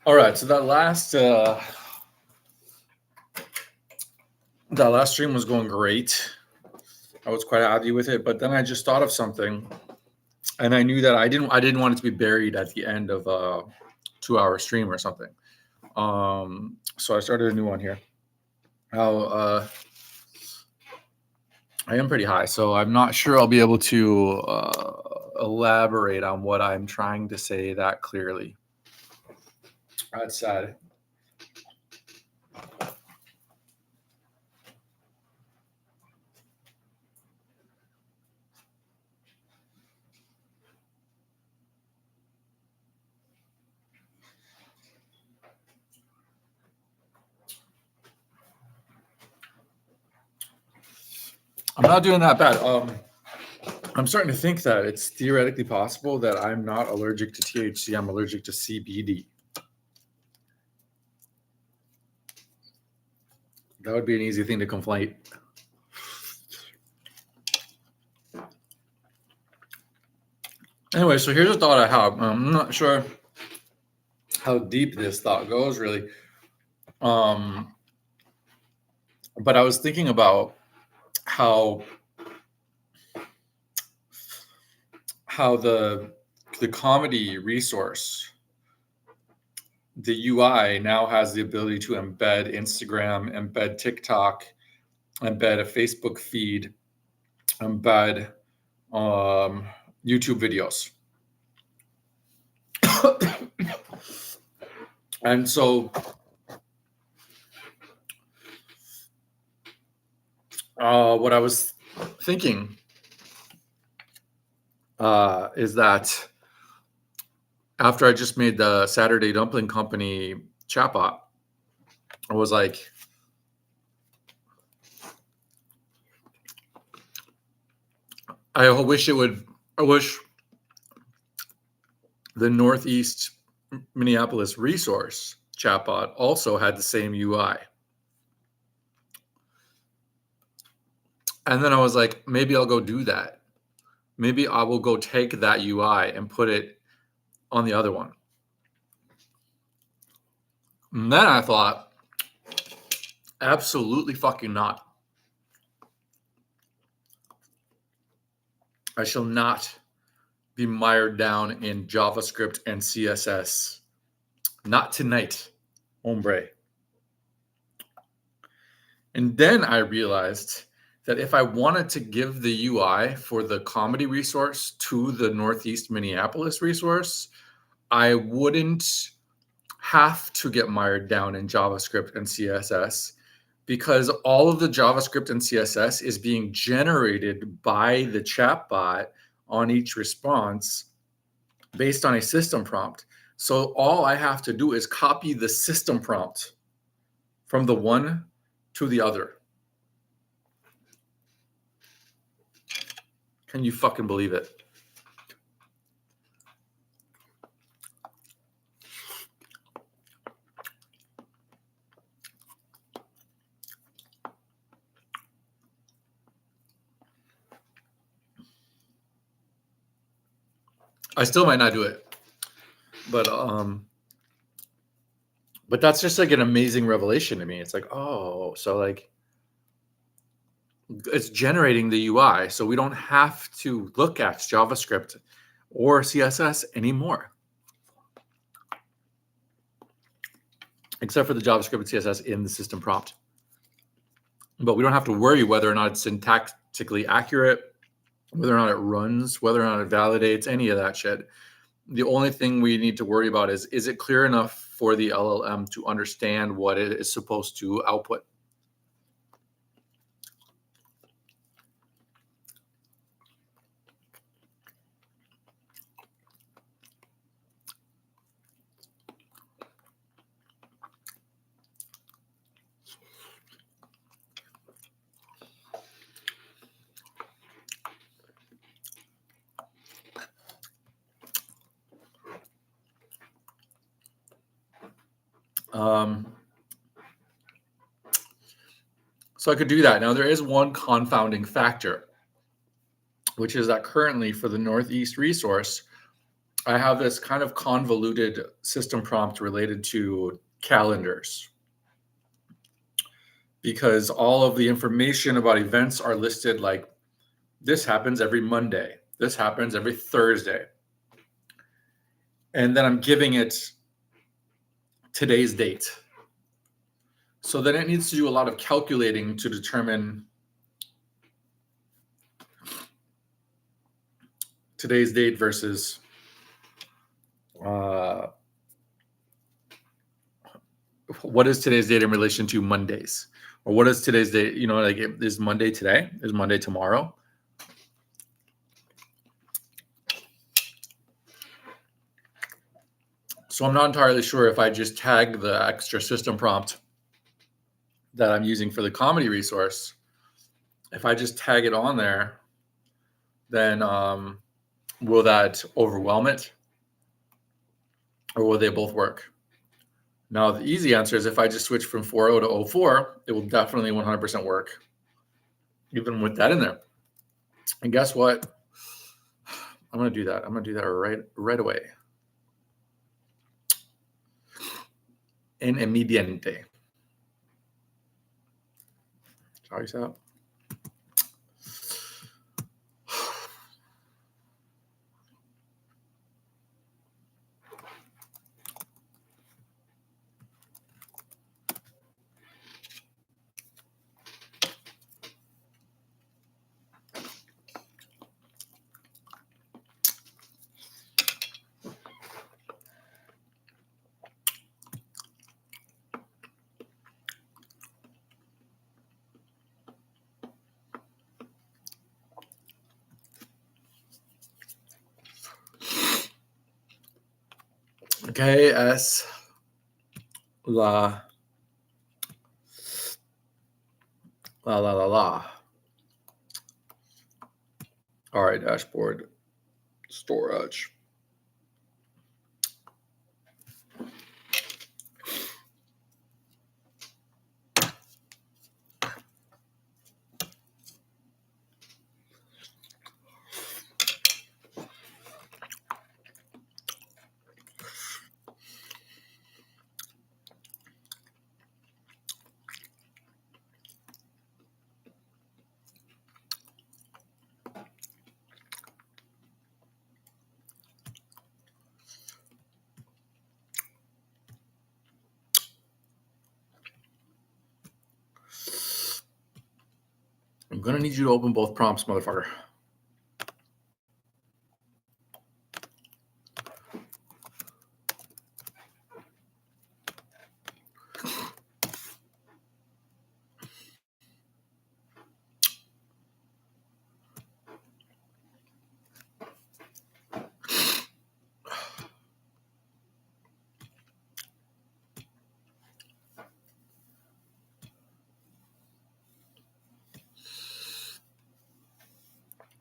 All right, so that last stream was going great. I was quite happy with it, but then I just thought of something, and I knew that I didn't want it to be buried at the end of a 2 hour stream or something. So I started a new one here. How I am pretty high, so I'm not sure I'll be able to elaborate on what I'm trying to say that clearly. That's sad. I'm not doing that bad. I'm starting to think that it's theoretically possible that I'm not allergic to THC. I'm allergic to CBD. That would be an easy thing to conflate. Anyway, so here's a thought I have. I'm not sure how deep this thought goes, really. But I was thinking about how the comedy resource, the UI, now has the ability to embed Instagram, embed TikTok, embed a Facebook feed, embed YouTube videos. And so what I was thinking is that after I just made the Saturday Dumpling Company chatbot, I was like, I wish the Northeast Minneapolis resource chatbot also had the same UI. And then I was like, maybe I'll go do that. Maybe I will go take that UI and put it on the other one. And then I thought, absolutely fucking not. I shall not be mired down in JavaScript and CSS. Not tonight, hombre. And then I realized that if I wanted to give the UI for the comedy resource to the Northeast Minneapolis resource, I wouldn't have to get mired down in JavaScript and CSS, because all of the JavaScript and CSS is being generated by the chatbot on each response based on a system prompt. So all I have to do is copy the system prompt from the one to the other. Can you fucking believe it? I still might not do it, but that's just like an amazing revelation to me. It's like, oh, so like it's generating the UI, so we don't have to look at JavaScript or CSS anymore, except for the JavaScript and CSS in the system prompt. But we don't have to worry whether or not it's syntactically accurate, whether or not it runs, whether or not it validates, any of that shit. The only thing we need to worry about is it clear enough for the LLM to understand what it is supposed to output? So I could do that. Now, there is one confounding factor, which is that currently for the Northeast resource, I have this kind of convoluted system prompt related to calendars because all of the information about events are listed like this happens every Monday, this happens every Thursday. And then I'm giving it today's date. So then it needs to do a lot of calculating to determine today's date versus what is today's date in relation to Mondays, or what is today's date? Like is Monday today? Is Monday tomorrow? So I'm not entirely sure if I just tag the extra system prompt that I'm using for the comedy resource. If I just tag it on there, then will that overwhelm it, or will they both work? Now, the easy answer is if I just switch from 4.0 to 0.4, it will definitely 100% work, even with that in there. And guess what? I'm going to do that. I'm going to do that right away. En immediente. Sorry, so. Okay, es la All right, dashboard storage. I'm going to need you to open both prompts, motherfucker.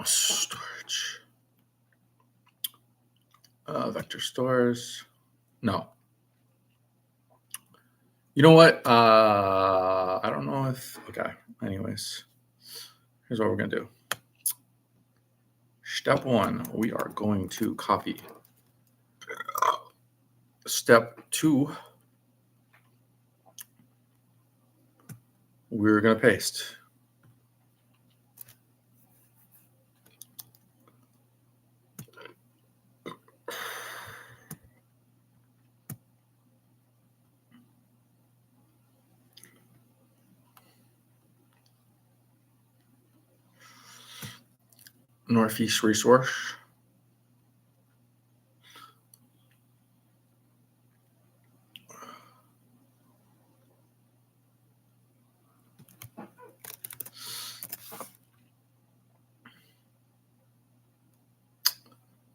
Storage. Vector stores. No. You know what? I don't know if. Okay. Anyways, here's what we're going to do. Step 1, we are going to copy. Step 2, we're going to paste. Northeast resource.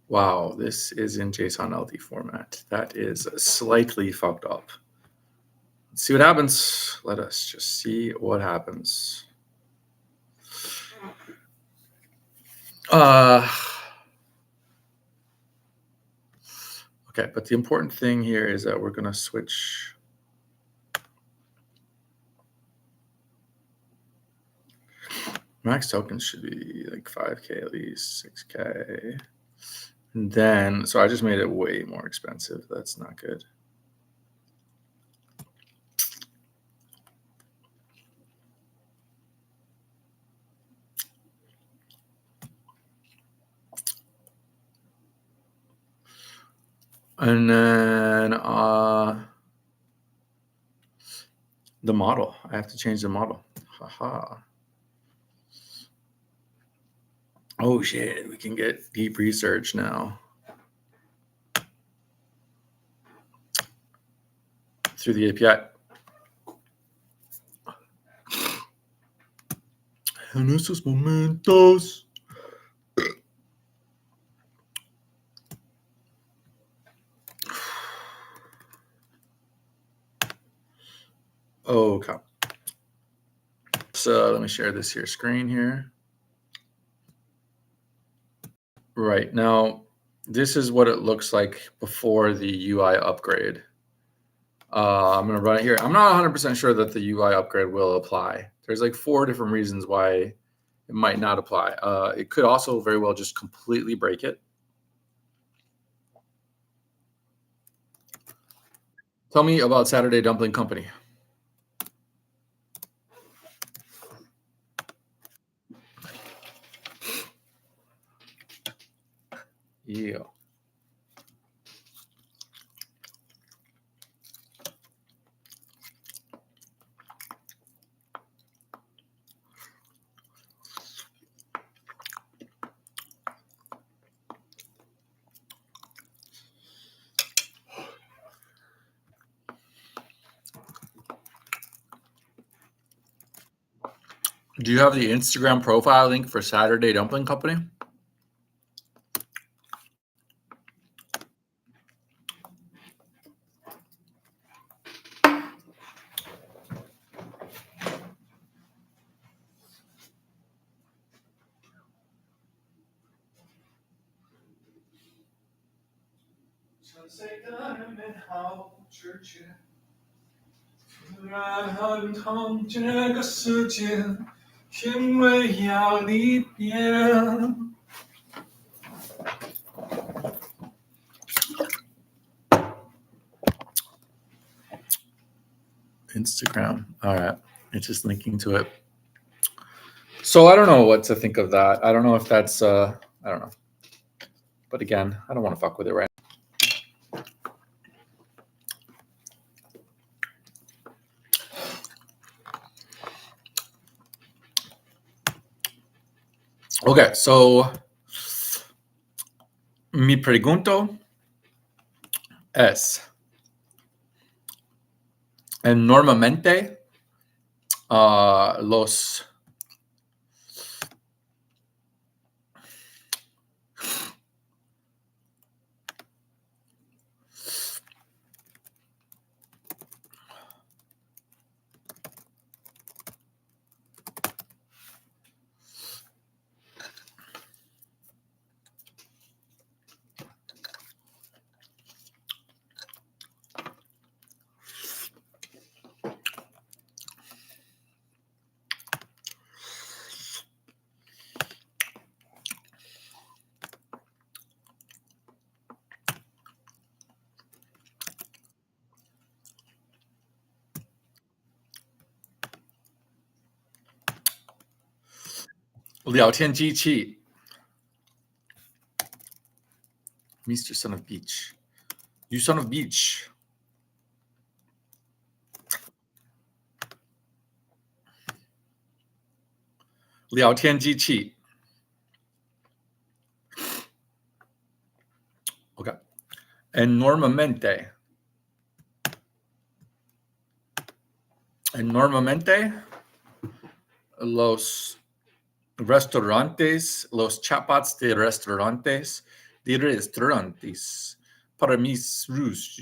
Wow, this is in JSON LD format. That is slightly fucked up. Let's see what happens. Let us just see what happens. Okay, but the important thing here is that we're going to switch. Max tokens should be like 5K at least, 6K. And then, so I just made it way more expensive. That's not good. And then the model. I have to change the model. Haha. Oh shit, we can get deep research now through the API. En estos momentos. Okay. So let me share this here screen here. Right now, this is what it looks like before the UI upgrade. I'm going to run it here. I'm not 100% sure that the UI upgrade will apply. There's like 4 different reasons why it might not apply. It could also very well just completely break it. Tell me about Saturday Dumpling Company. Yeah. Do you have the Instagram profile link for Saturday Dumpling Company? Instagram. All right. It's just linking to it. So I don't know what to think of that. I don't know if that's I don't know. But again, I don't want to fuck with it right now. Okay, so mi pregunto es, normalmente los聊天机器 Mr. Son of Beach. You son of beach. Liao Tian Ji Qi. Okay. Enormemente. Los restaurantes, los chatbots de restaurantes, para mis rus.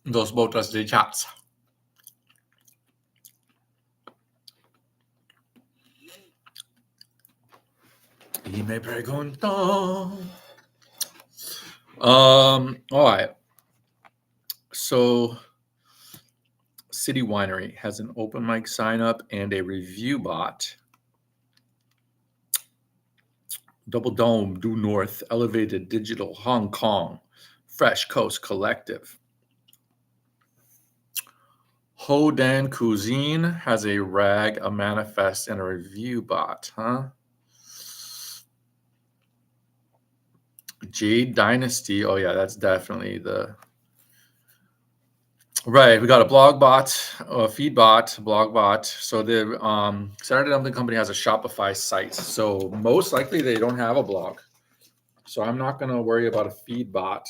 Dos botas de chats. me preguntó. All right. So, City Winery has an open mic sign up and a review bot. Double Dome, Due North, Elevated Digital, Hong Kong, Fresh Coast Collective. Ho Dan Cuisine has a rag, a manifest, and a review bot, huh? Jade Dynasty. Oh, yeah, that's definitely the. Right, we got a blog bot, a feed bot, blog bot. So the Saturday Dumpling Company has a Shopify site. So most likely they don't have a blog. So I'm not going to worry about a feed bot.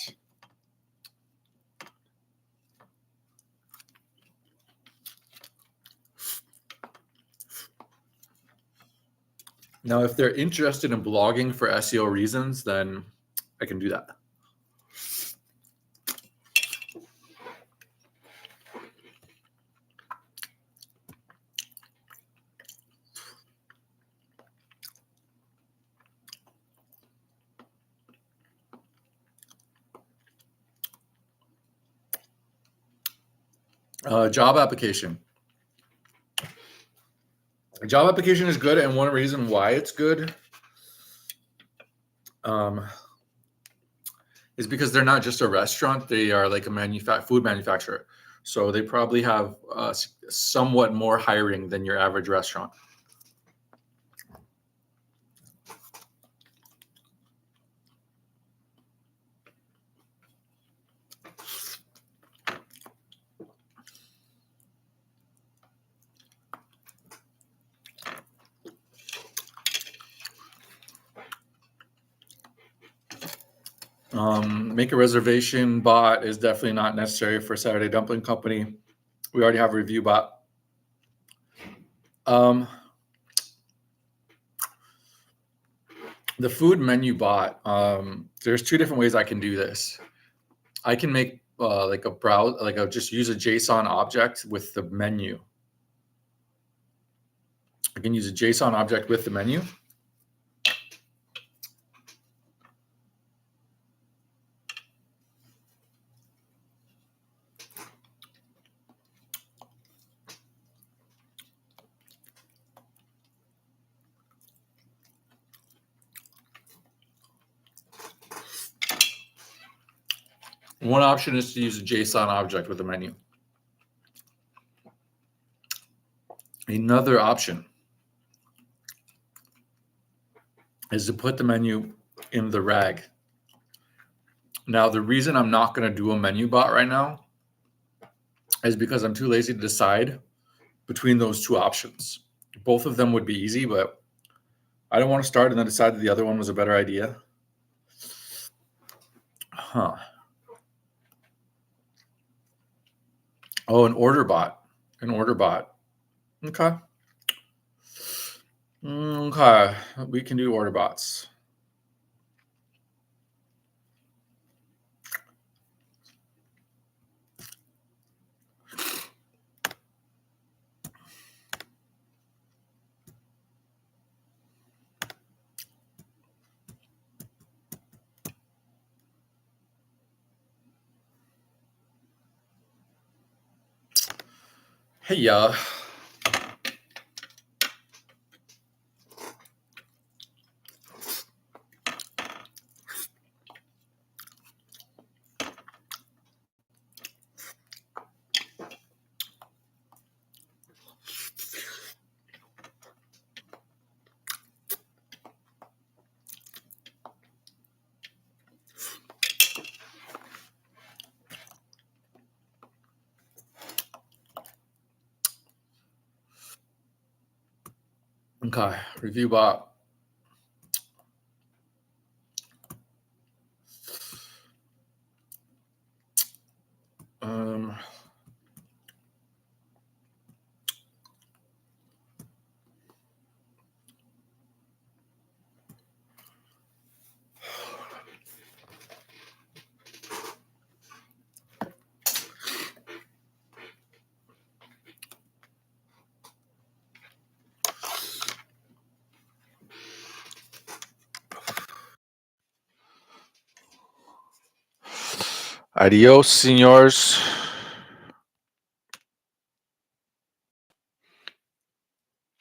Now, if they're interested in blogging for SEO reasons, then I can do that. Job application. A job application is good, and one reason why it's good is because they're not just a restaurant; they are like a food manufacturer. So they probably have somewhat more hiring than your average restaurant. Make a reservation bot is definitely not necessary for Saturday Dumpling Company. We already have a review bot. The food menu bot, there's two different ways I can do this. I can make like a browse, just use a JSON object with the menu. I can use a JSON object with the menu. One option is to use a JSON object with a menu. Another option is to put the menu in the rag. Now, the reason I'm not going to do a menu bot right now is because I'm too lazy to decide between those two options. Both of them would be easy, but I don't want to start and then decide that the other one was a better idea. Huh. Oh, an order bot. Okay. Okay. We can do order bots. Hey, yeah. Okay. Review bot. Adios, senors.